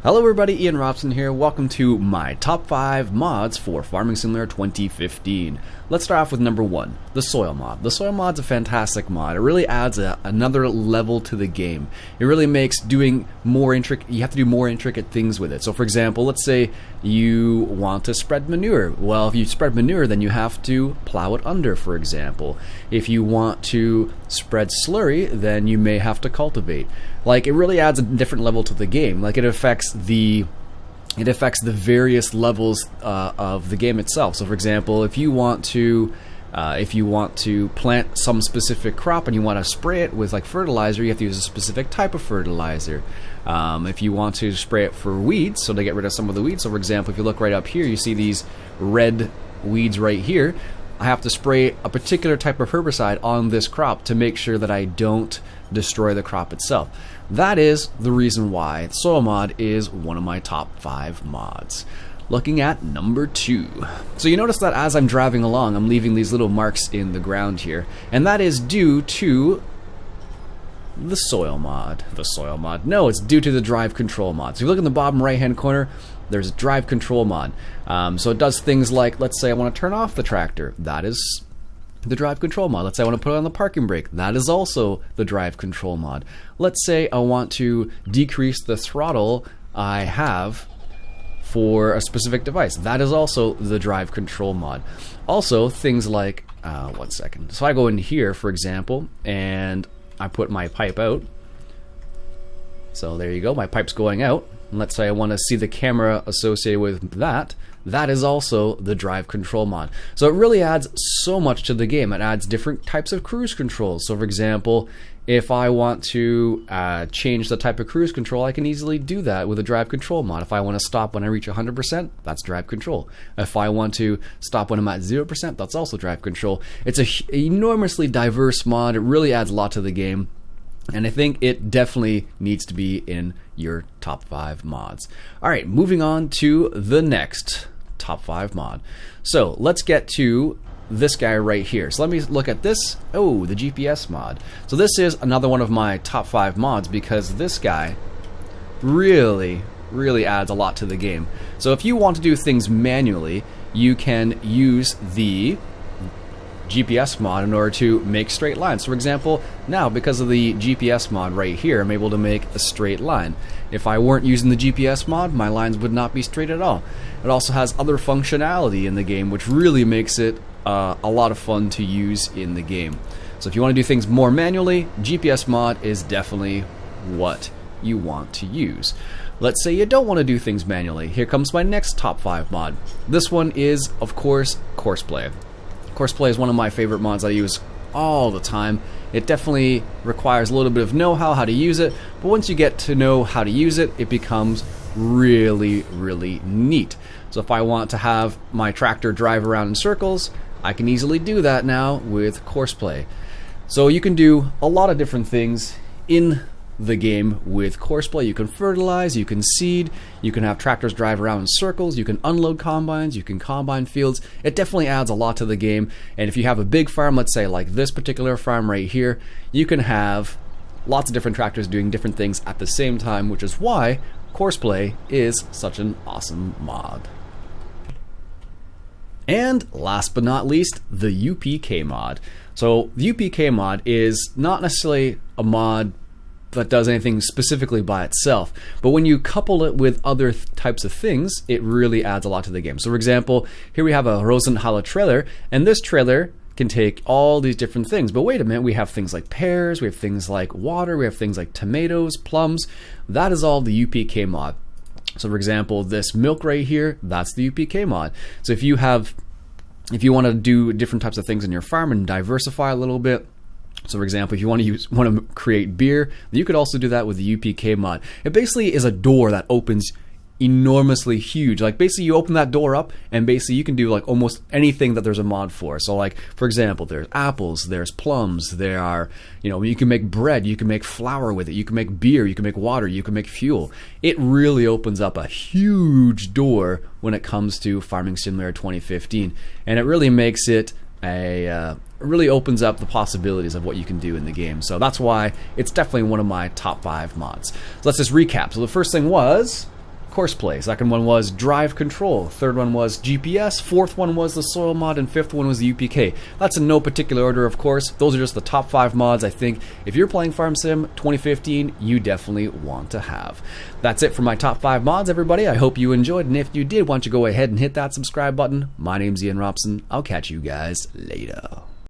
Hello everybody, Iain Robson here. Welcome to my top 5 mods for Farming Simulator 2015. Let's start off with number 1, the soil mod. The soil mod's a fantastic mod. It really adds another level to the game. It really makes doing more intricate, you have to do more intricate things with it. So for example, let's say you want to spread manure. Well, if you spread manure, then you have to plow it under, for example. If you want to spread slurry, then you may have to cultivate. Like, it really adds a different level to the game. Like, it affects the various levels of the game itself. So for example, if you want to plant some specific crop and you want to spray it with like fertilizer, you have to use a specific type of fertilizer. If you want to spray it for weeds, so to get rid of some of the weeds, so for example, if you look right up here, you see these red weeds right here. I have to spray a particular type of herbicide on this crop to make sure that I don't destroy the crop itself. That is the reason why Soil Mod is one of my top 5 mods. Looking at number 2. So you notice that as I'm driving along, I'm leaving these little marks in the ground here, and that is due to the soil mod. The soil mod. No, it's due to the drive control mod. So if you look in the bottom right hand corner, there's a drive control mod. So it does things like, let's say I want to turn off the tractor. That is the drive control mod. Let's say I want to put on the parking brake. That is also the drive control mod. Let's say I want to decrease the throttle I have for a specific device. That is also the drive control mod. Also, things like, one second. So I go in here, for example, and I put my pipe out. So there you go, my pipe's going out. And let's say I want to see the camera associated with that. That is also the drive control mod. So it really adds so much to the game. It adds different types of cruise controls. So for example, if I want to change the type of cruise control, I can easily do that with a drive control mod. If I want to stop when I reach 100%, that's drive control. If I want to stop when I'm at 0%, that's also drive control. It's an enormously diverse mod. It really adds a lot to the game. And I think it definitely needs to be in your top 5 mods. Alright, moving on to the next top 5 mod. So let's get to this guy right here. So let me look at this. Oh, the GPS mod. So this is another one of my top 5 mods because this guy really adds a lot to the game. So if you want to do things manually, you can use the GPS mod in order to make straight lines. So for example, now because of the GPS mod right here, I'm able to make a straight line. If I weren't using the GPS mod, my lines would not be straight at all. It also has other functionality in the game, which really makes it a lot of fun to use in the game. So if you want to do things more manually, GPS mod is definitely what you want to use. Let's say you don't want to do things manually. Here comes my next top 5 mod. This one is, of course, Courseplay. Courseplay is one of my favorite mods I use all the time. It definitely requires a little bit of know-how how to use it, but once you get to know how to use it, it becomes really neat. So if I want to have my tractor drive around in circles, I can easily do that now with Courseplay. So you can do a lot of different things in the game with Courseplay. You can fertilize, you can seed, you can have tractors drive around in circles, you can unload combines, you can combine fields. It definitely adds a lot to the game, and if you have a big farm, let's say like this particular farm right here, you can have lots of different tractors doing different things at the same time, which is why Courseplay is such an awesome mod. And last but not least, the UPK mod. So the UPK mod is not necessarily a mod that does anything specifically by itself, but when you couple it with other types of things, it really adds a lot to the game. So for example, here we have a Robson trailer, and this trailer can take all these different things. But wait a minute, we have things like pears, we have things like water, we have things like tomatoes, plums. That is all the UPK mod. So for example, this milk right here, that's the UPK mod. So if you want to do different types of things in your farm and diversify a little bit, so for example, if you want to create beer, you could also do that with the UPK mod. It basically is a door that opens enormously huge. Like basically you open that door up and basically you can do like almost anything that there's a mod for. So like for example, there's apples, there's plums, there are, you can make bread, you can make flour with it, you can make beer, you can make water, you can make fuel. It really opens up a huge door when it comes to Farming Simulator 2015, and it really makes it really opens up the possibilities of what you can do in the game. So that's why it's definitely one of my top 5 mods. So let's just recap. So the first thing was Courseplay. Second one was Drive Control. Third one was GPS. Fourth one was the Soil Mod. And fifth one was the UPK. That's in no particular order, of course. Those are just the top 5 mods I think if you're playing Farm Sim 2015, you definitely want to have. That's it for my top 5 mods, everybody. I hope you enjoyed, and if you did, why don't you go ahead and hit that subscribe button. My name's Iain Robson. I'll catch you guys later.